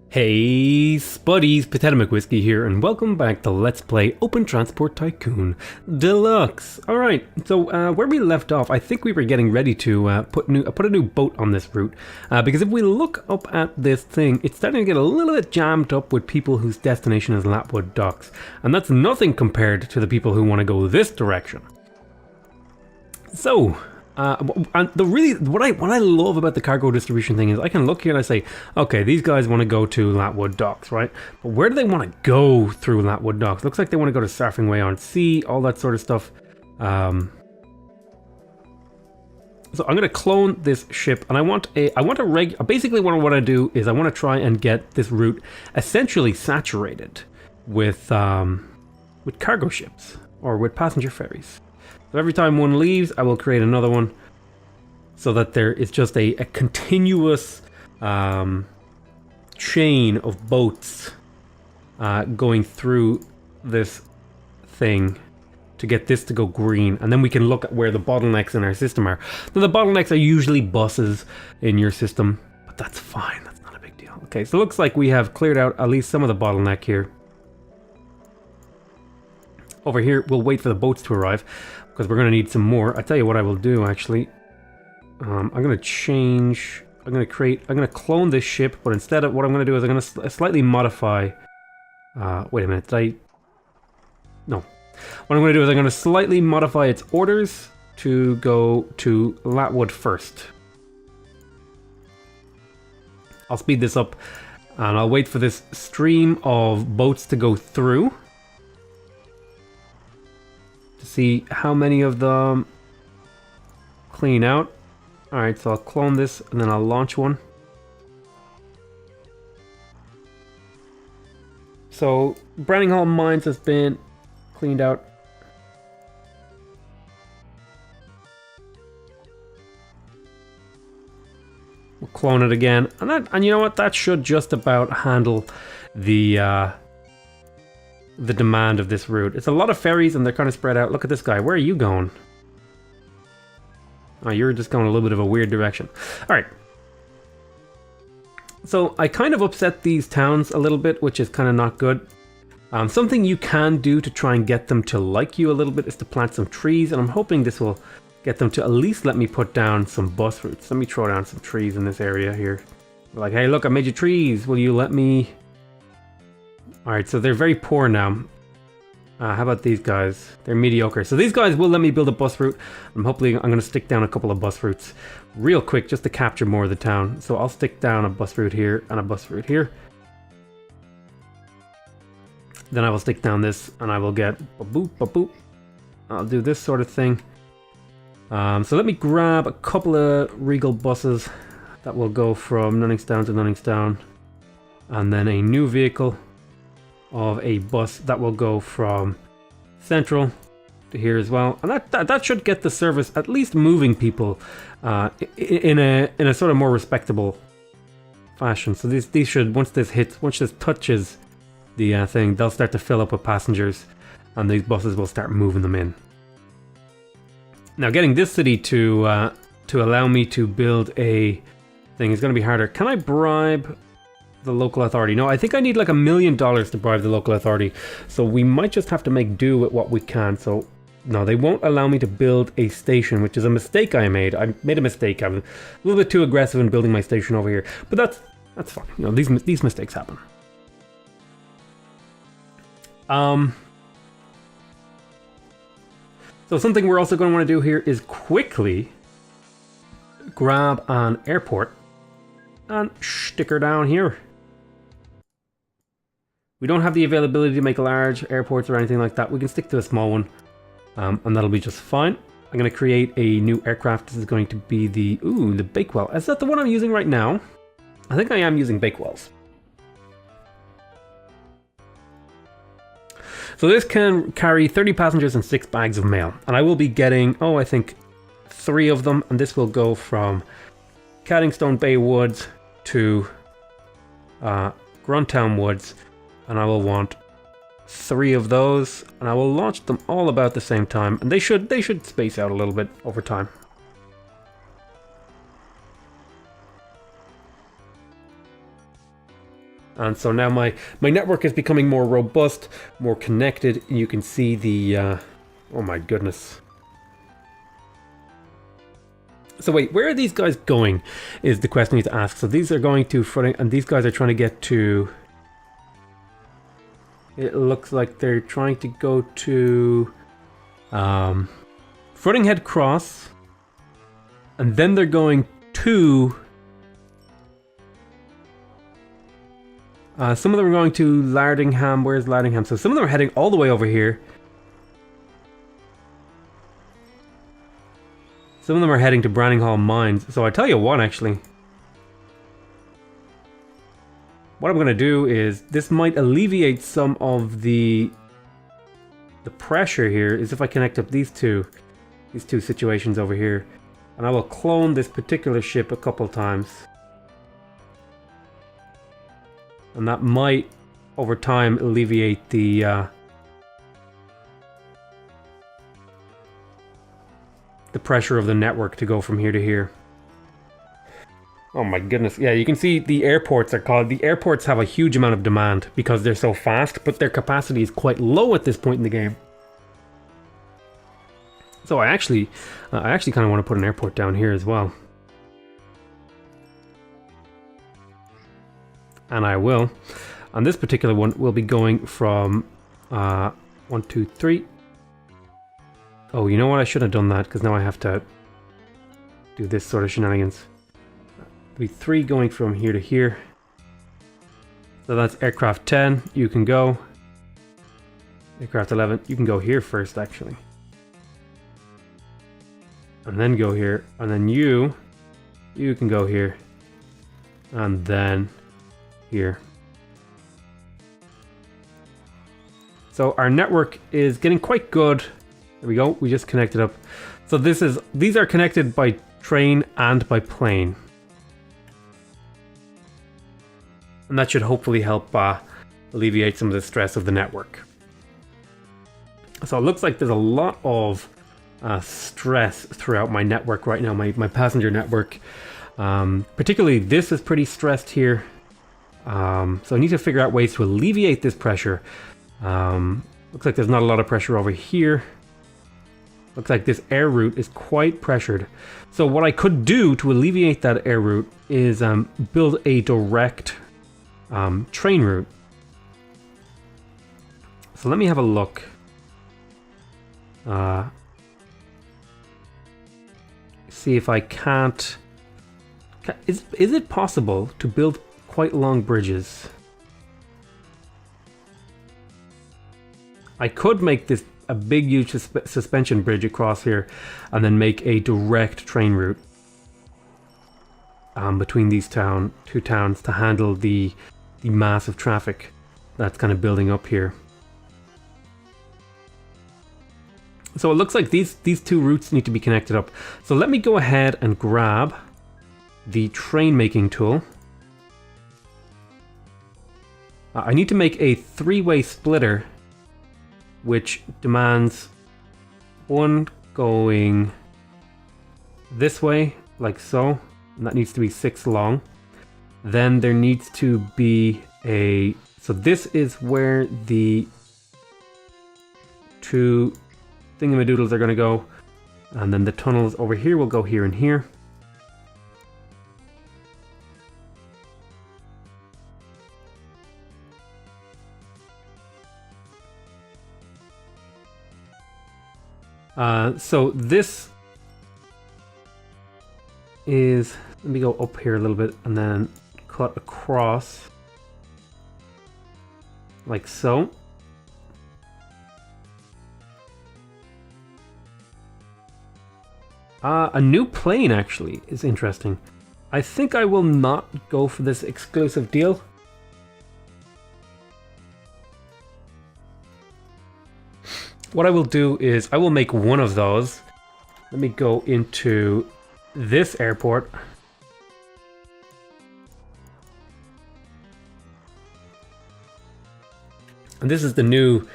Hey spuddies, PotatoMcWhiskey here, and welcome back to Let's Play Open Transport Tycoon Deluxe. Alright, so where we left off, I think we were getting ready to put a new boat on this route, because if we look up at this thing, it's starting to get a little bit jammed up with people whose destination is Lapwood Docks, and that's nothing compared to the people who want to go this direction. So, and what I love about the cargo distribution thing is I can look here and I say, okay, these guys want to go to Lapwood Docks, right? But where do they want to go through Lapwood Docks? Looks like they want to go to Surfing Way on Sea, all that sort of stuff. So I'm going to clone this ship, and basically what I want to do is I want to try and get this route essentially saturated with cargo ships or with passenger ferries. So every time one leaves, I will create another one so that there is just a continuous chain of boats going through this thing to get this to go green. And then we can look at where the bottlenecks in our system are. Now, the bottlenecks are usually buses in your system, but that's fine. That's not a big deal. Okay, so it looks like we have cleared out at least some of the bottleneck here. Over here, we'll wait for the boats to arrive, because we're going to need some more. I tell you what I will do, actually. I'm going to clone this ship, but instead of what I'm going to do is I'm going to slightly modify... wait a minute, No. What I'm going to do is I'm going to slightly modify its orders to go to Lapwood first. I'll speed this up, and I'll wait for this stream of boats to go through. See how many of them clean out. Alright, so I'll clone this and then I'll launch one. So Branninghall Mines has been cleaned out. We'll clone it again, and you know what? That should just about handle the demand of this route. It's a lot of ferries and they're kind of spread out. Look at this guy. Where are you going? Oh, you're just going a little bit of a weird direction. Alright. So I kind of upset these towns a little bit, which is kind of not good. Something you can do to try and get them to like you a little bit is to plant some trees, and I'm hoping this will get them to at least let me put down some bus routes. Let me throw down some trees in this area here. Like, hey, look, I made you trees. Will you let me... Alright, so they're very poor now. How about these guys? They're mediocre. So these guys will let me build a bus route. I'm going to stick down a couple of bus routes real quick just to capture more of the town. So I'll stick down a bus route here and a bus route here. Then I will stick down this and I will get ba-boop, ba-boop. I'll do this sort of thing. So let me grab a couple of Regal buses that will go from Nunningstown to Nunningstown. And then a new vehicle of a bus that will go from Central to here as well, and that should get the service at least moving people in a sort of more respectable fashion. So these should, once this touches the thing, they'll start to fill up with passengers, and these buses will start moving them in. Now, getting this city to allow me to build a thing is going to be harder. Can I bribe the local authority? No, I think I need like $1 million to bribe the local authority, so we might just have to make do with what we can. So no, they won't allow me to build a station, which is a mistake I made. I made a mistake. I'm a little bit too aggressive in building my station over here, but that's fine. You know, these mistakes happen. So something we're also going to want to do here is quickly grab an airport and stick her down here. We don't have the availability to make large airports or anything like that. We can stick to a small one, and that'll be just fine. I'm going to create a new aircraft. This is going to be the Bakewell. Is that the one I'm using right now? I think I am using Bakewells. So this can carry 30 passengers and 6 bags of mail. And I will be getting, I think 3 of them. And this will go from Caddingstone Bay Woods to Gruntown Woods, and I will want 3 of those, and I will launch them all about the same time, and they should space out a little bit over time. And so now my network is becoming more robust, more connected. You can see the, oh my goodness. So wait, where are these guys going is the question you need to ask. So these are going to footing, and these guys are trying to get to, it looks like they're trying to go to Footing Head Cross, and then they're going to, some of them are going to Lardingham. Where's Lardingham? So some of them are heading all the way over here. Some of them are heading to Branninghall Mines. So I tell you what, actually. What I'm going to do is, this might alleviate some of the pressure here, is if I connect up these two situations over here. And I will clone this particular ship a couple times. And that might, over time, alleviate the pressure of the network to go from here to here. Oh my goodness. Yeah, you can see the airports are called. The airports have a huge amount of demand because they're so fast, but their capacity is quite low at this point in the game. So I actually kind of want to put an airport down here as well. And I will. On this particular one, we'll be going from 1, 2, 3. Oh, you know what? I should have done that because now I have to do this sort of shenanigans. There'll be 3 going from here to here. So that's aircraft 10. You can go. Aircraft 11. You can go here first, actually. And then go here. And then you can go here. And then here. So our network is getting quite good. There we go. We just connected up. So these are connected by train and by plane. And that should hopefully help alleviate some of the stress of the network. So it looks like there's a lot of stress throughout my network right now, my passenger network. Particularly this is pretty stressed here. So I need to figure out ways to alleviate this pressure. Looks like there's not a lot of pressure over here. Looks like this air route is quite pressured. So what I could do to alleviate that air route is build a direct train route. So let me have a look. See if I can't... Is it possible to build quite long bridges? I could make this a big huge suspension bridge across here and then make a direct train route between these two towns to handle the massive traffic that's kind of building up here. So it looks like these 2 routes need to be connected up. So let me go ahead and grab the train making tool. I need to make a 3-way splitter, which demands 1 going this way, like so, and that needs to be 6 long. Then there needs to be so this is where the 2 thingamadoodles are going to go, and then the tunnels over here will go here and here. So this is, let me go up here a little bit and then cut across like so. A new plane actually is interesting. I think I will not go for this exclusive deal. What I will do is I will make one of those. Let me go into this airport. And this is the new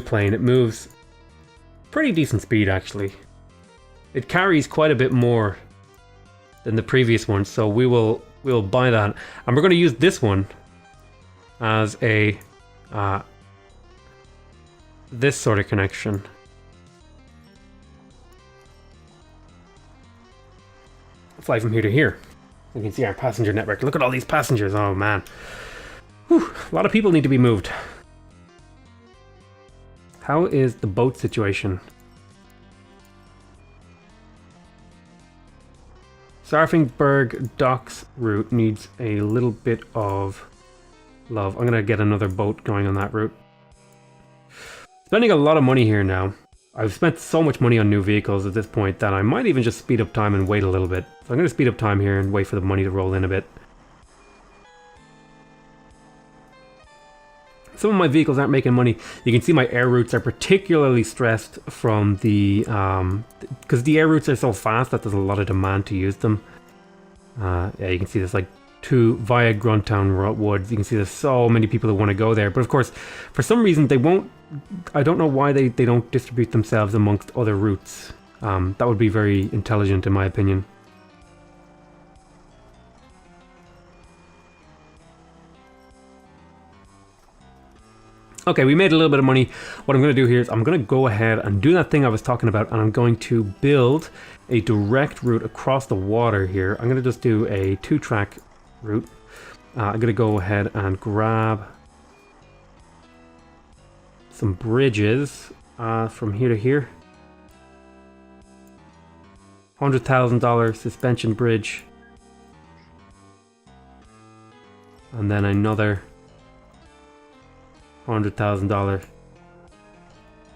plane. It moves pretty decent speed actually. It carries quite a bit more than the previous one, so we'll buy that. And we're going to use this one as a this sort of connection. Fly from here to here. You can see our passenger network. Look at all these passengers. Oh man. Whew. A lot of people need to be moved. How is the boat situation? Sarfingberg docks route needs a little bit of love. I'm gonna get another boat going on that route. Spending a lot of money here now. I've spent so much money on new vehicles at this point that I might even just speed up time and wait a little bit. So I'm going to speed up time here and wait for the money to roll in a bit. Some of my vehicles aren't making money. You can see my air routes are particularly stressed from the... because the air routes are so fast that there's a lot of demand to use them. Yeah, you can see this like via Gruntown Woods. You can see there's so many people that want to go there. But of course, for some reason they won't... I don't know why they don't distribute themselves amongst other routes. That would be very intelligent in my opinion. Okay, we made a little bit of money. What I'm going to do here is I'm going to go ahead and do that thing I was talking about, and I'm going to build a direct route across the water here. I'm going to just do a 2-track route. I'm going to go ahead and grab some bridges from here to here. $100,000 suspension bridge. And then another $100,000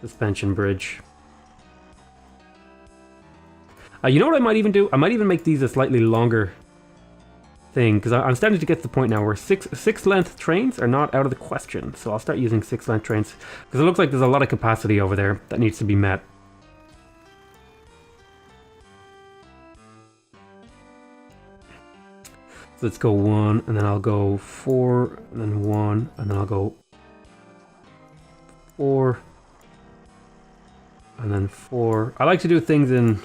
suspension bridge. You know what I might even do? I might even make these a slightly longer thing, because I'm starting to get to the point now where six length trains are not out of the question. So I'll start using 6 length trains, because it looks like there's a lot of capacity over there that needs to be met. So let's go 1, and then I'll go 4, and then 1, and then I'll go 4, and then 4. I like to do things in...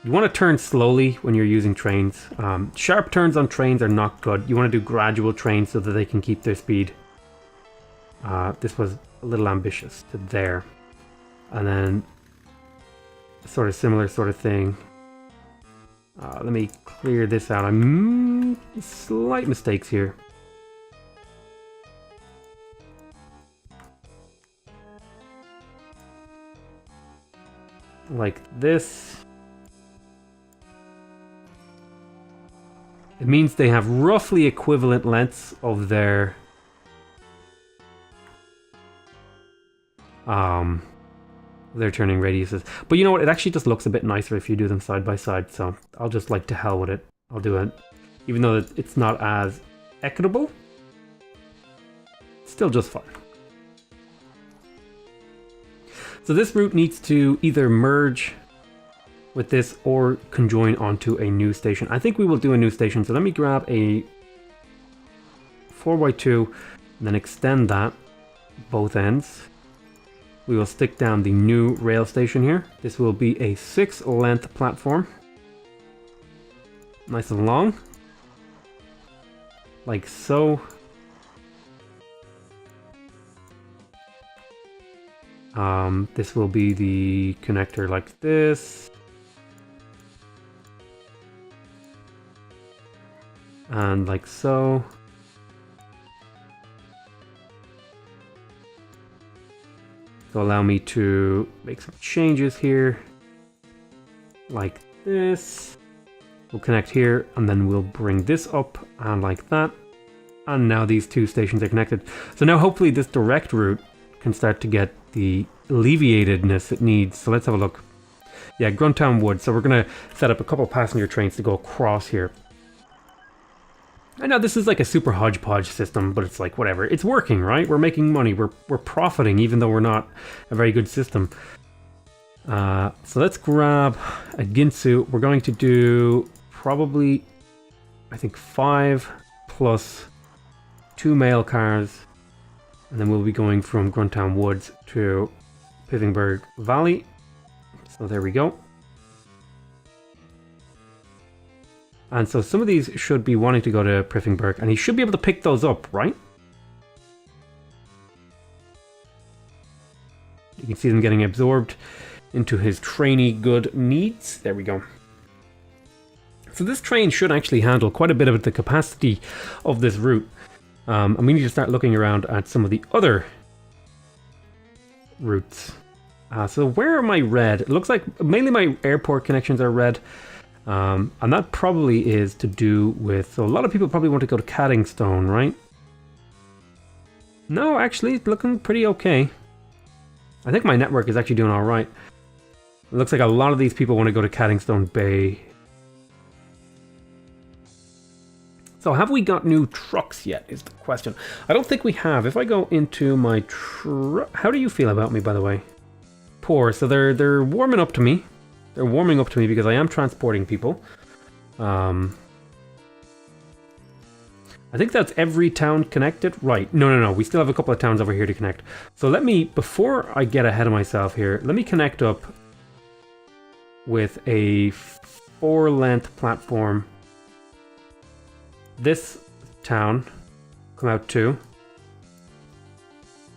You want to turn slowly when you're using trains. Sharp turns on trains are not good. You want to do gradual trains so that they can keep their speed. This was a little ambitious to there. And then sort of similar sort of thing. Let me clear this out. I'm slight mistakes here. Like this. It means they have roughly equivalent lengths of their turning radiuses. But you know what? It actually just looks a bit nicer if you do them side by side. So I'll just like to hell with it. I'll do it. Even though it's not as equitable, it's still just fine. So this route needs to either merge with this or conjoin onto a new station. I think we will do a new station. So let me grab a 4x2 and then extend that both ends. We will stick down the new rail station here. This will be a 6 length platform. Nice and long. Like so. This will be the connector like this. And like so. So allow me to make some changes here. Like this. We'll connect here and then we'll bring this up and like that. And now these two stations are connected. So now hopefully this direct route can start to get the alleviatedness it needs. So let's have a look. Yeah, Gruntown Woods. So we're going to set up a couple passenger trains to go across here. I know this is like a super hodgepodge system, but it's like whatever. It's working, right? We're making money. We're profiting, even though we're not a very good system. So let's grab a Ginsu. We're going to do probably, I think, 5 plus 2 mail cars. And then we'll be going from Gruntown Woods to Piffingberg Valley. So there we go. And so some of these should be wanting to go to Piffingberg, and he should be able to pick those up, right? You can see them getting absorbed into his trainy good needs. There we go. So this train should actually handle quite a bit of the capacity of this route. And we need to start looking around at some of the other routes. So where am I red? It looks like mainly my airport connections are red. And that probably is to do with... So a lot of people probably want to go to Caddingstone, right? No, actually, it's looking pretty okay. I think my network is actually doing alright. It looks like a lot of these people want to go to Caddingstone Bay. So have we got new trucks yet, is the question. I don't think we have. If I go into my truck... How do you feel about me, by the way? Poor. So they're warming up to me. They're warming up to me because I am transporting people. I think that's every town connected. Right. No. We still have a couple of towns over here to connect. So let me, before I get ahead of myself here, let me connect up with a 4-length platform. This town, come out 2,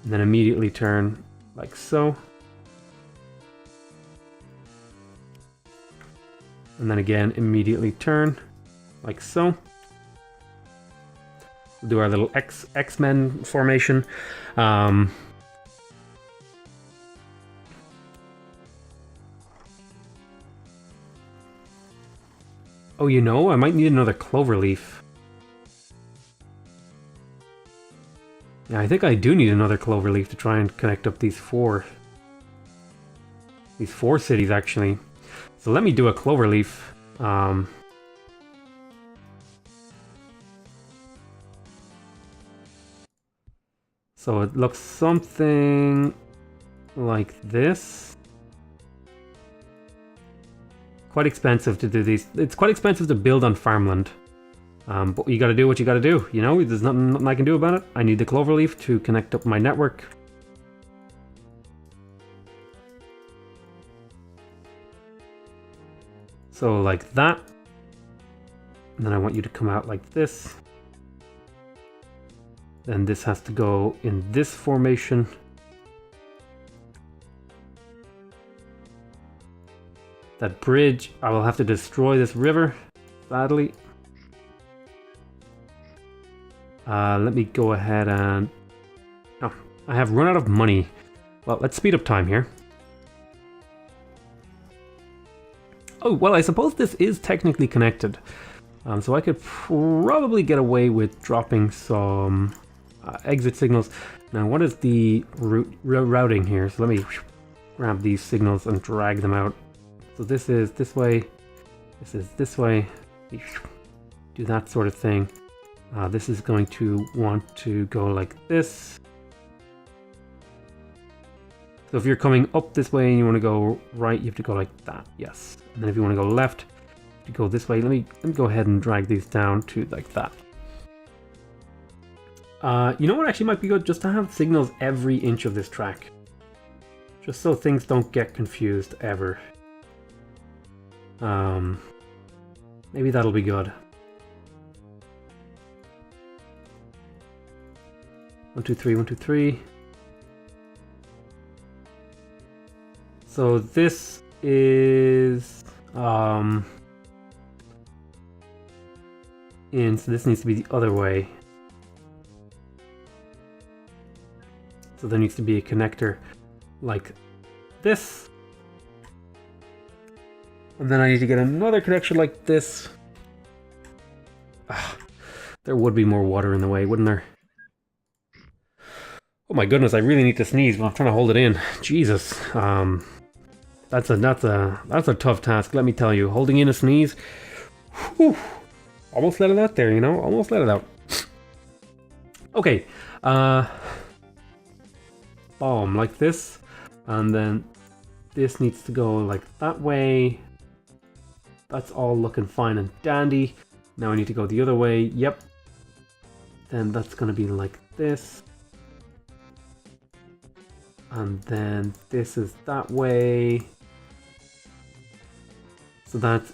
and then immediately turn like so. And then again, immediately turn like so. We'll do our little X-Men formation. Oh, you know, I might need another cloverleaf. Yeah, I think I do need another cloverleaf to try and connect up these four cities, actually. So let me do a cloverleaf. So it looks something like this. Quite expensive to do these. It's quite expensive to build on farmland. But you gotta do what you gotta do, you know? There's nothing I can do about it. I need the cloverleaf to connect up my network. So like that. And then I want you to come out like this. Then this has to go in this formation. That bridge, I will have to destroy this river, sadly. Let me go ahead and... Oh, I have run out of money. Well, let's speed up time here. Oh, well, I suppose this is technically connected. So I could probably get away with dropping some exit signals. Now, what is the routing here? So let me grab these signals and drag them out. So this is this way. This is this way. Do that sort of thing. This is going to want to go like this. So if you're coming up this way and you want to go right, you have to go like that. Yes. And then if you want to go left, you go this way. Let me go ahead and drag these down to like that. You know what actually might be good? Just to have signals every inch of this track. Just so things don't get confused ever. Maybe that'll be good. 1, 2, 3, 1, 2, 3. So this is so this needs to be the other way. So there needs to be a connector like this. And then I need to get another connection like this. There would be more water in the way, wouldn't there? Oh my goodness, I really need to sneeze when I'm trying to hold it in. Jesus. That's a tough task, let me tell you. Holding in a sneeze. Whew, almost let it out there, you know? Almost let it out. Okay. Boom, like this. And then this needs to go like that way. That's all looking fine and dandy. Now I need to go the other way. Yep. Then that's going to be like this. And then this is that way. So that's...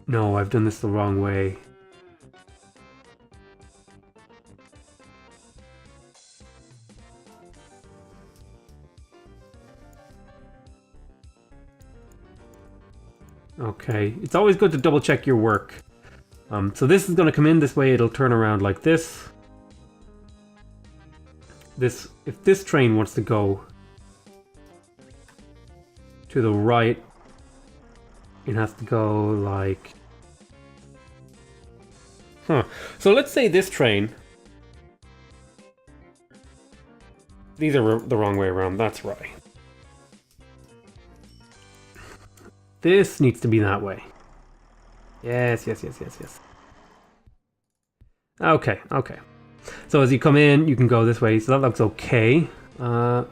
No, I've done this the wrong way. Okay, it's always good to double check your work. So this is going to come in this way, it'll turn around like this. If this train wants to go to the right, it has to go like... Huh. So let's say this train... These are the wrong way around, that's right. This needs to be that way. Yes. Okay. So as you come in, you can go this way, so that looks okay.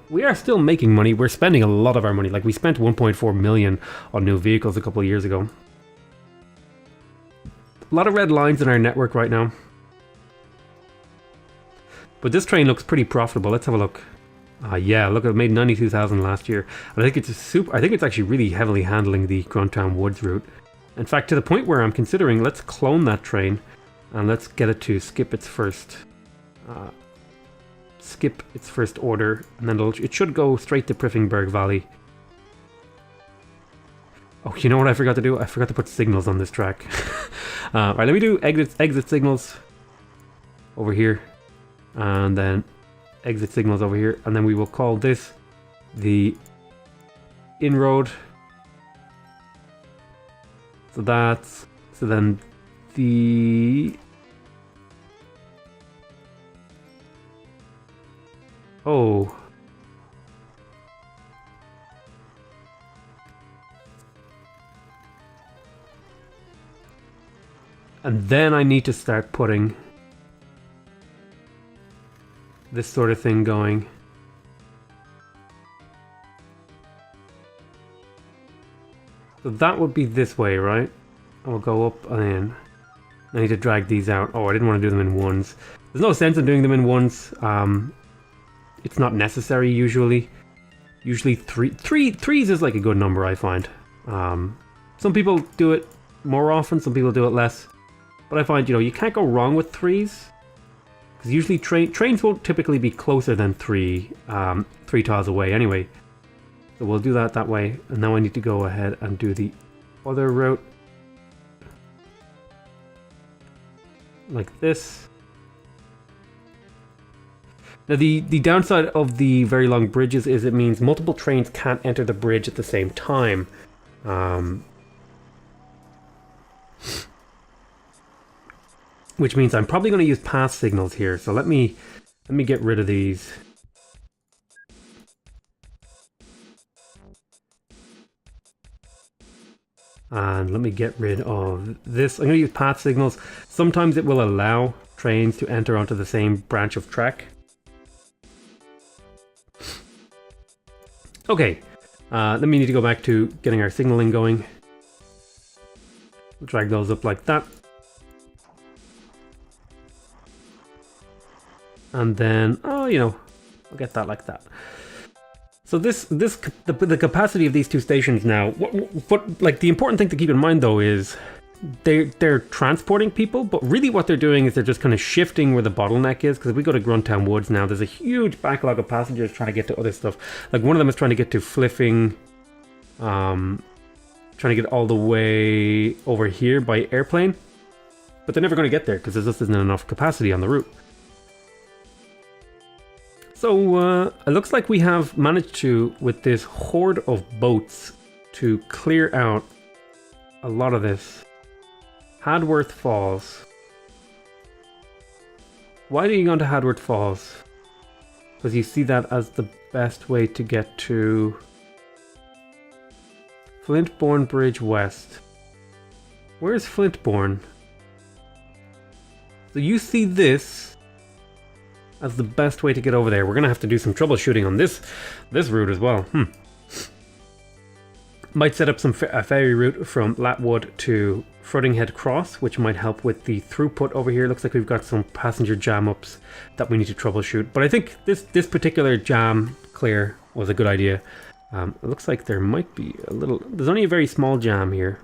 We are still making money. We're spending a lot of our money. Like, we spent 1.4 million on new vehicles a couple of years ago. A lot of red lines in our network right now. But this train looks pretty profitable. Let's have a look. Yeah, look, it made 92,000 last year. And I think it's actually really heavily handling the Gruntown Woods route. In fact, to the point where I'm considering, let's clone that train and let's get it to skip its first order, and then it should go straight to Priffingberg Valley. Oh, you know what I forgot to do? I forgot to put signals on this track. Alright, let me do exit signals over here, and then exit signals over here, and then we will call this the inroad. So then the... Oh. And then I need to start putting this sort of thing going. So that would be this way, right? I'll go up and in. I need to drag these out. Oh, I didn't want to do them in ones. There's no sense in doing them in ones. It's not necessary usually. Usually threes is like a good number, I find. Some people do it more often, some people do it less. But I find, you can't go wrong with threes. Because usually trains won't typically be closer than three tiles away anyway. So we'll do that way. And now I need to go ahead and do the other route. Like this. Now the downside of the very long bridges is it means multiple trains can't enter the bridge at the same time. Which means I'm probably going to use pass signals here. So let me get rid of these. And let me get rid of this. I'm going to use path signals. Sometimes it will allow trains to enter onto the same branch of track. Okay, then we need to go back to getting our signaling going. We'll drag those up like that. And then, I'll get that like that. So the capacity of these two stations now, what like the important thing to keep in mind though is they're transporting people, but really what they're doing is they're just kind of shifting where the bottleneck is, because if we go to Gruntown Woods now, there's a huge backlog of passengers trying to get to other stuff. Like one of them is trying to get to Fliffing, trying to get all the way over here by airplane, but they're never going to get there because there just isn't enough capacity on the route. So it looks like we have managed to, with this horde of boats, to clear out a lot of this. Hadworth Falls. Why are you going to Hadworth Falls? Because you see that as the best way to get to Flintbourne Bridge West. Where's Flintbourne? So you see this as the best way to get over there. We're going to have to do some troubleshooting on this route as well. Might set up a ferry route from Latwood to Fruddinghead Cross, which might help with the throughput over here. Looks like we've got some passenger jam-ups that we need to troubleshoot. But I think this particular jam clear was a good idea. It looks like there might be a little... There's only a very small jam here.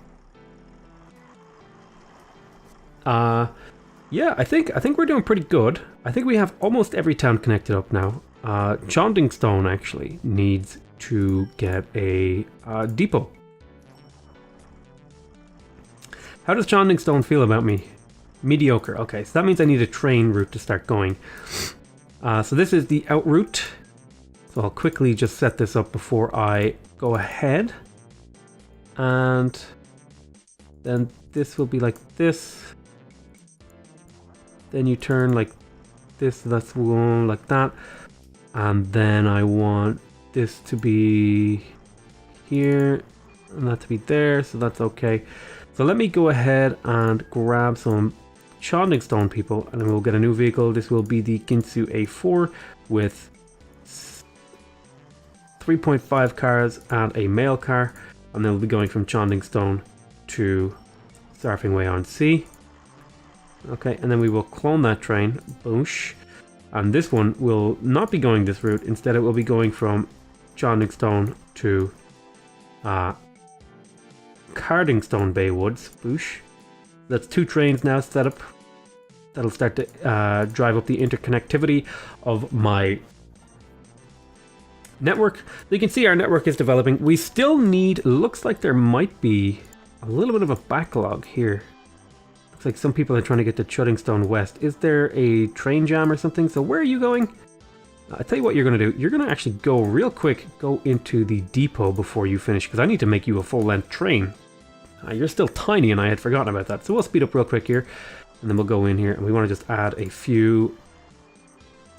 Yeah, I think we're doing pretty good. I think we have almost every town connected up now. Chondingstone actually needs to get a depot. How does Chandling Stone feel about me? Mediocre. Okay, so that means I need a train route to start going. So this is the out route. So I'll quickly just set this up before I go ahead. And then this will be like this. Then you turn like this, that's one like that. And then I want this to be here and that to be there, so that's okay. So let me go ahead and grab some Chandling Stone, people, and then we'll get a new vehicle. This will be the Ginsu A4 with 3.5 cars and a mail car, and then we'll be going from Chandling Stone to Surfing Way on Sea. Okay, and then we will clone that train, boosh. And this one will not be going this route. Instead, it will be going from Chandling Stone to Cardingstone Bay Woods. Boosh. That's 2 trains now set up. That'll start to drive up the interconnectivity of my network. So you can see our network is developing. We still need, looks like there might be a little bit of a backlog here. Looks like some people are trying to get to Chuddingstone West. Is there a train jam or something? So where are you going? I'll tell you what you're going to do. You're going to actually go real quick, go into the depot before you finish, because I need to make you a full-length train. You're still tiny, and I had forgotten about that. So we'll speed up real quick here, and then we'll go in here, and we want to just add a few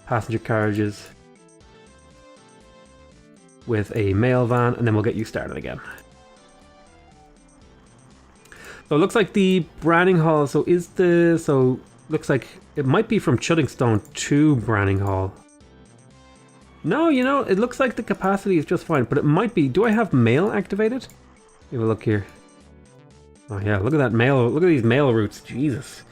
passenger carriages with a mail van, and then we'll get you started again. So it looks like the Branning Hall, looks like it might be from Chuddingstone to Branning Hall. No, you know, it looks like the capacity is just fine, but it might be, do I have mail activated? Have a look here. Oh yeah, look at that mail, look at these mail routes, Jesus.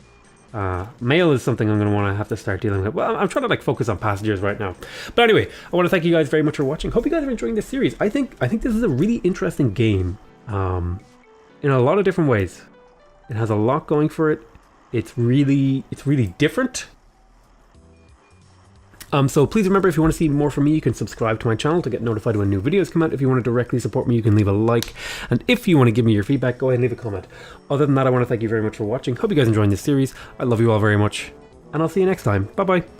Mail is something I'm going to want to have to start dealing with. Well, I'm trying to like focus on passengers right now. But anyway, I want to thank you guys very much for watching. Hope you guys are enjoying this series. I think this is a really interesting game. In a lot of different ways. It has a lot going for it. It's really different. So please remember, if you want to see more from me, you can subscribe to my channel to get notified when new videos come out. If you want to directly support me, you can leave a like. And if you want to give me your feedback, go ahead and leave a comment. Other than that, I want to thank you very much for watching. Hope you guys enjoying this series. I love you all very much. And I'll see you next time. Bye bye.